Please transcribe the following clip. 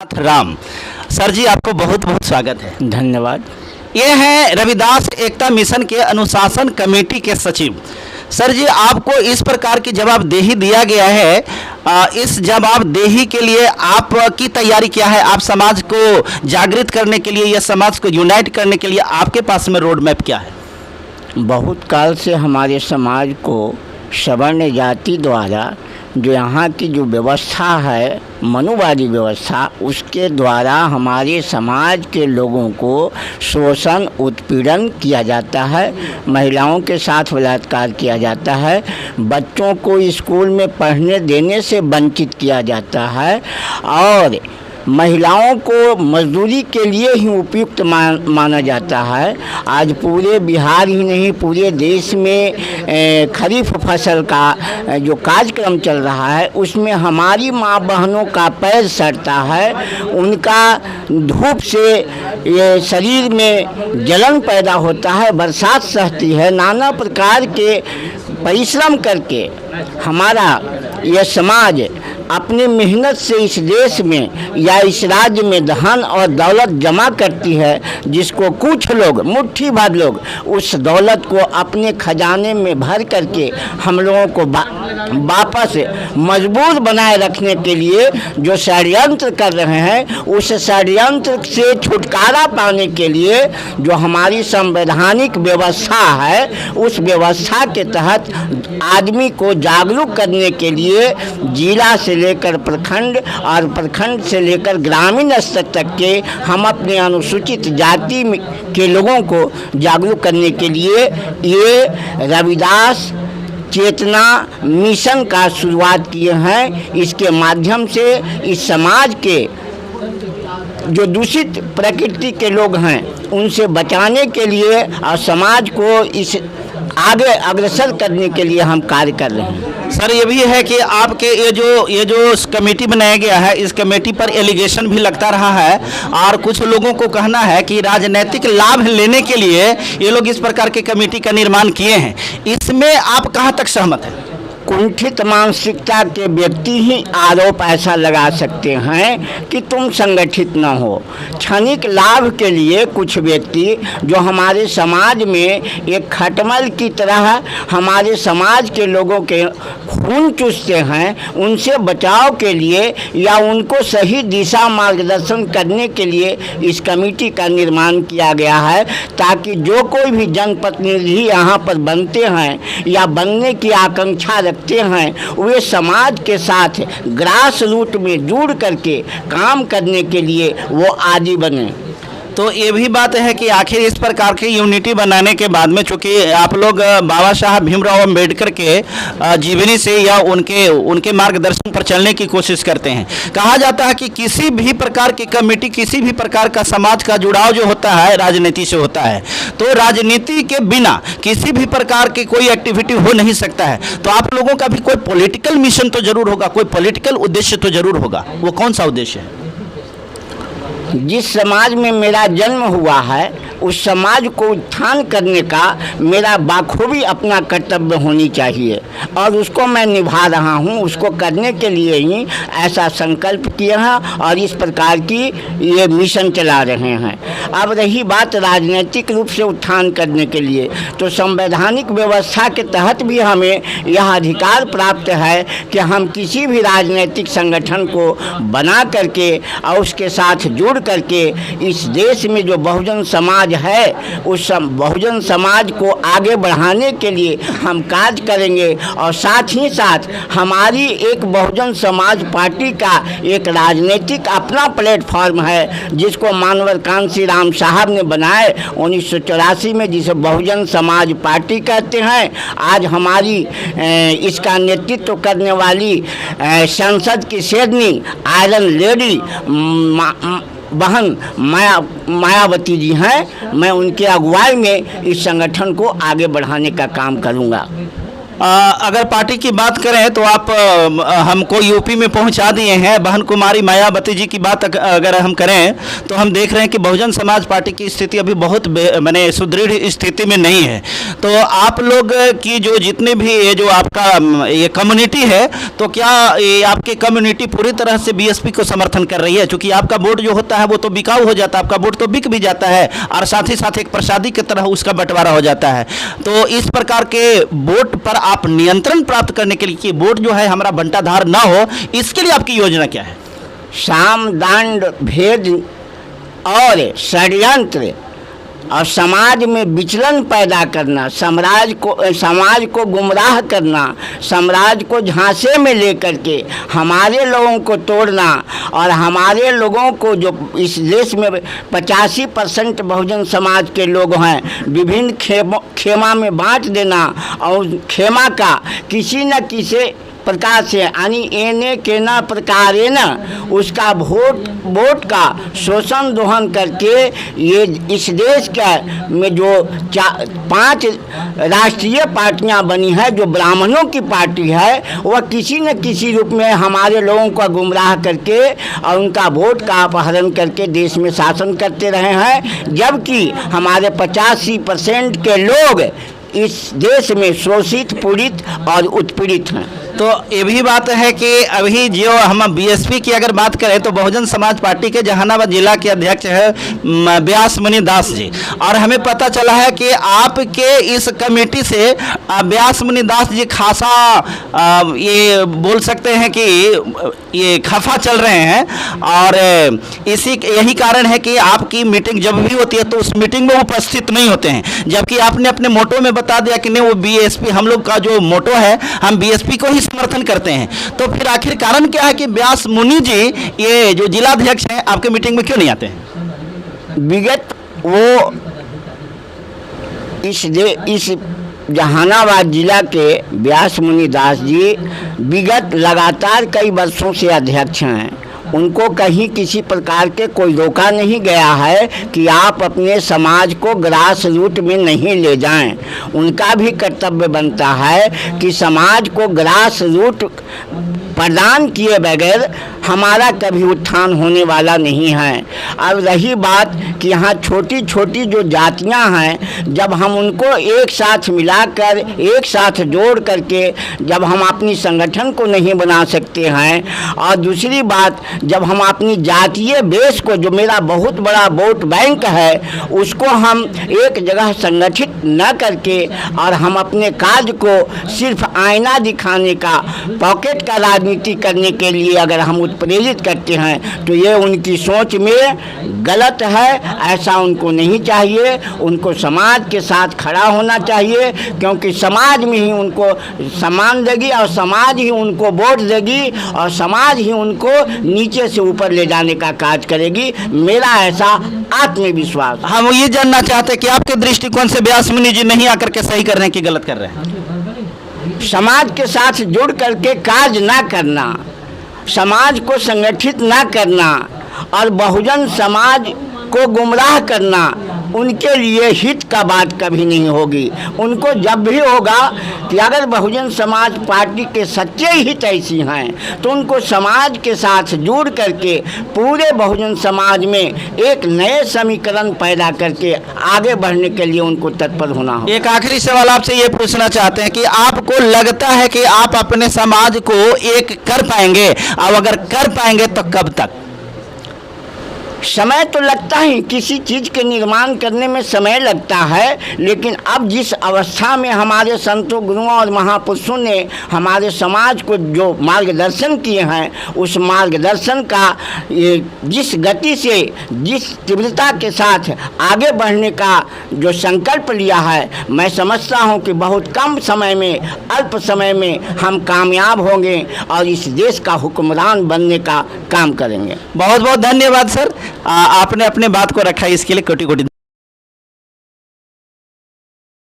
Ram. Sir जी, आपको बहुत बहुत स्वागत है। धन्यवाद। ये हैं रविदास एकता मिशन के अनुशासन कमेटी के सचिव। सर जी, आपको इस प्रकार की जवाबदेही दिया गया है, इस जवाबदेही के लिए आपकी तैयारी क्या है? आप समाज को जागृत करने के लिए या समाज को यूनाइट करने के लिए आपके पास में रोड मैप क्या है? बहुत काल से हमारे समाज को सवर्ण जाति द्वारा जो यहाँ की जो व्यवस्था है, मनुवादी व्यवस्था, उसके द्वारा हमारे समाज के लोगों को शोषण उत्पीड़न किया जाता है। महिलाओं के साथ बलात्कार किया जाता है, बच्चों को स्कूल में पढ़ने देने से वंचित किया जाता है और महिलाओं को मजदूरी के लिए ही उपयुक्त माना जाता है। आज पूरे बिहार ही नहीं, पूरे देश में खरीफ फसल का जो कार्यक्रम चल रहा है उसमें हमारी माँ बहनों का पैर सड़ता है, उनका धूप से ये शरीर में जलन पैदा होता है, बरसात सहती है, नाना प्रकार के परिश्रम करके हमारा यह समाज अपनी मेहनत से इस देश में या इस राज्य में धन और दौलत जमा करती है, जिसको कुछ लोग, मुट्ठी भर लोग उस दौलत को अपने खजाने में भर करके हम लोगों को वापस मजबूर बनाए रखने के लिए जो षड्यंत्र कर रहे हैं, उस षड्यंत्र से छुटकारा पाने के लिए जो हमारी संवैधानिक व्यवस्था है, उस व्यवस्था के तहत आदमी को जागरूक करने के लिए जिला से लेकर प्रखंड और प्रखंड से लेकर ग्रामीण स्तर तक के हम अपने अनुसूचित जाति के लोगों को जागरूक करने के लिए ये रविदास चेतना मिशन का शुरुआत किए हैं। इसके माध्यम से इस समाज के जो दूषित प्रकृति के लोग हैं उनसे बचाने के लिए और समाज को इस आगे अग्रसर करने के लिए हम कार्य कर रहे हैं। सर, ये भी है कि आपके ये जो कमेटी बनाया गया है, इस कमेटी पर एलिगेशन भी लगता रहा है और कुछ लोगों को कहना है कि राजनीतिक लाभ लेने के लिए ये लोग इस प्रकार के कमेटी का निर्माण किए हैं। इसमें आप कहाँ तक सहमत हैं? कुंठित मानसिकता के व्यक्ति ही आरोप ऐसा लगा सकते हैं कि तुम संगठित न हो। क्षणिक लाभ के लिए कुछ व्यक्ति जो हमारे समाज में एक खटमल की तरह हमारे समाज के लोगों के खून चूसते हैं, उनसे बचाव के लिए या उनको सही दिशा मार्गदर्शन करने के लिए इस कमेटी का निर्माण किया गया है, ताकि जो कोई भी जनप्रतिनिधि यहाँ पर बनते हैं या बनने की आकांक्षा रखते हैं, वे समाज के साथ ग्रास रूट में जुड़ करके काम करने के लिए वो आदी बने। तो ये भी बात है कि आखिर इस प्रकार की यूनिटी बनाने के बाद में, चूँकि आप लोग बाबा साहब भीमराव अम्बेडकर के जीवनी से या उनके मार्गदर्शन पर चलने की कोशिश करते हैं। कहा जाता है कि किसी भी प्रकार की कमेटी, किसी भी प्रकार का समाज का जुड़ाव जो होता है राजनीति से होता है, तो राजनीति के बिना किसी भी प्रकार की कोई एक्टिविटी हो नहीं सकता है। तो आप लोगों का भी कोई पॉलिटिकल मिशन तो जरूर होगा, कोई पॉलिटिकल उद्देश्य तो जरूर होगा। वो कौन सा उद्देश्य है? जिस समाज में मेरा जन्म हुआ है उस समाज को उत्थान करने का मेरा बाखूबी अपना कर्तव्य होनी चाहिए और उसको मैं निभा रहा हूँ। उसको करने के लिए ही ऐसा संकल्प किए हैं और इस प्रकार की ये मिशन चला रहे हैं। अब रही बात राजनीतिक रूप से उत्थान करने के लिए, तो संवैधानिक व्यवस्था के तहत भी हमें यह अधिकार प्राप्त है कि हम किसी भी राजनीतिक संगठन को बना करके और उसके साथ जुड़ करके इस देश में जो बहुजन समाज है उस बहुजन समाज को आगे बढ़ाने के लिए हम कार्य करेंगे। और साथ ही साथ हमारी एक बहुजन समाज पार्टी का एक राजनीतिक अपना प्लेटफॉर्म है, जिसको मानवर कांसी राम साहब ने बनाए 1984 में, जिसे बहुजन समाज पार्टी कहते हैं। आज हमारी इसका नेतृत्व करने वाली संसद की शेरनी आयरन लेडी बहन मायावती जी हैं। मैं उनके अगुवाई में इस संगठन को आगे बढ़ाने का काम करूंगा। अगर पार्टी की बात करें तो आप हमको यूपी में पहुंचा दिए हैं। बहन कुमारी मायावती जी की बात अगर हम करें तो हम देख रहे हैं कि बहुजन समाज पार्टी की स्थिति अभी बहुत माने सुदृढ़ स्थिति में नहीं है। तो आप लोग की जो जितने भी ये जो आपका ये कम्युनिटी है, तो क्या ये आपकी कम्युनिटी पूरी तरह से बीएसपी को समर्थन कर रही है? क्योंकि आपका वोट जो होता है वो तो बिकाऊ हो जाता है, आपका वोट तो बिक भी जाता है और साथ ही साथ एक प्रसादी की तरह उसका बंटवारा हो जाता है। तो इस प्रकार के वोट पर आप नियंत्रण प्राप्त करने के लिए कि वोट जो है हमारा बंटाधार ना हो, इसके लिए आपकी योजना क्या है? साम दांड भेद और षड्यंत्र और समाज में विचलन पैदा करना, समाज को गुमराह करना, समाज को झांसे में लेकर के हमारे लोगों को तोड़ना और हमारे लोगों को जो इस देश में 85% बहुजन समाज के लोग हैं विभिन्न खेमा में बांट देना और खेमा का किसी न किसी प्रकार से यानी एने के न प्रकार न उसका वोट का शोषण दोहन करके ये इस देश का में जो 5 राष्ट्रीय पार्टियां बनी है, जो ब्राह्मणों की पार्टी है, वह किसी न किसी रूप में हमारे लोगों का गुमराह करके और उनका वोट का अपहरण करके देश में शासन करते रहे हैं। जबकि हमारे 85% के लोग इस देश में शोषित, पीड़ित और उत्पीड़ित हैं। तो ये भी बात है कि अभी जो हम बीएसपी की अगर बात करें तो बहुजन समाज पार्टी के जहानाबाद जिला के अध्यक्ष है व्यास मुनि दास जी, और हमें पता चला है कि आपके इस कमेटी से व्यास मुनि दास जी खासा ये बोल सकते हैं कि ये खफा चल रहे हैं और यही कारण है कि आपकी मीटिंग जब भी होती है तो उस मीटिंग में उपस्थित नहीं होते हैं, जबकि आपने अपने मोटो में बता दिया कि नहीं वो बीएसपी, हम लोग का जो मोटो है हम बीएसपी को ही समर्थन करते हैं। तो फिर आखिर कारण क्या है कि व्यास मुनि जी ये जो जिलाध्यक्ष हैं आपके मीटिंग में क्यों नहीं आते हैं? विगत वो इस जहानाबाद जिला के व्यास मुनि दास जी विगत लगातार कई वर्षों से अध्यक्ष हैं। उनको कहीं किसी प्रकार के कोई रोका नहीं गया है कि आप अपने समाज को ग्रास रूट में नहीं ले जाएं। उनका भी कर्तव्य बनता है कि समाज को ग्रास रूट प्रदान किए बगैर हमारा कभी उत्थान होने वाला नहीं है। अब रही बात कि यहाँ छोटी छोटी जो जातियाँ हैं, जब हम उनको एक साथ मिलाकर एक साथ जोड़ करके जब हम अपनी संगठन को नहीं बना सकते हैं, और दूसरी बात जब हम अपनी जातीय बेस को, जो मेरा बहुत बड़ा वोट बैंक है, उसको हम एक जगह संगठित न करके और हम अपने कार्य को सिर्फ आईना दिखाने का, पॉकेट का राजनीति करने के लिए अगर हम उत्प्रेरित करते हैं तो ये उनकी सोच में गलत है। ऐसा उनको नहीं चाहिए। उनको समाज के साथ खड़ा होना चाहिए, क्योंकि समाज में ही उनको सम्मान देगी और समाज ही उनको वोट देगी और समाज ही उनको नीचे से ऊपर ले जाने का कार्य करेगी। मेरा ऐसा आत्मविश्वास। हम ये जानना चाहते हैं कि आपके दृष्टिकोण से व्यास मुनि जी नहीं आकर के सही कर रहे हैं कि गलत कर रहे हैं? समाज के साथ जुड़ करके कार्य ना करना, समाज को संगठित ना करना और बहुजन समाज को गुमराह करना उनके लिए हित का बात कभी नहीं होगी। उनको जब भी होगा कि अगर बहुजन समाज पार्टी के सच्चे हित ऐसी हैं तो उनको समाज के साथ जोड़ करके पूरे बहुजन समाज में एक नए समीकरण पैदा करके आगे बढ़ने के लिए उनको तत्पर होना हो। एक आखिरी सवाल आपसे ये पूछना चाहते हैं कि आपको लगता है कि आप अपने समाज को एक कर पाएंगे, और अगर कर पाएंगे तो कब तक? समय तो लगता है, किसी चीज़ के निर्माण करने में समय लगता है, लेकिन अब जिस अवस्था में हमारे संतों, गुरुओं और महापुरुषों ने हमारे समाज को जो मार्गदर्शन किए हैं, उस मार्गदर्शन का जिस गति से, जिस तीव्रता के साथ आगे बढ़ने का जो संकल्प लिया है, मैं समझता हूं कि बहुत कम समय में, अल्प समय में हम कामयाब होंगे और इस देश का हुक्मरान बनने का काम करेंगे। बहुत बहुत धन्यवाद सर, आपने अपने बात को रखा, इसके लिए कोटि कोटि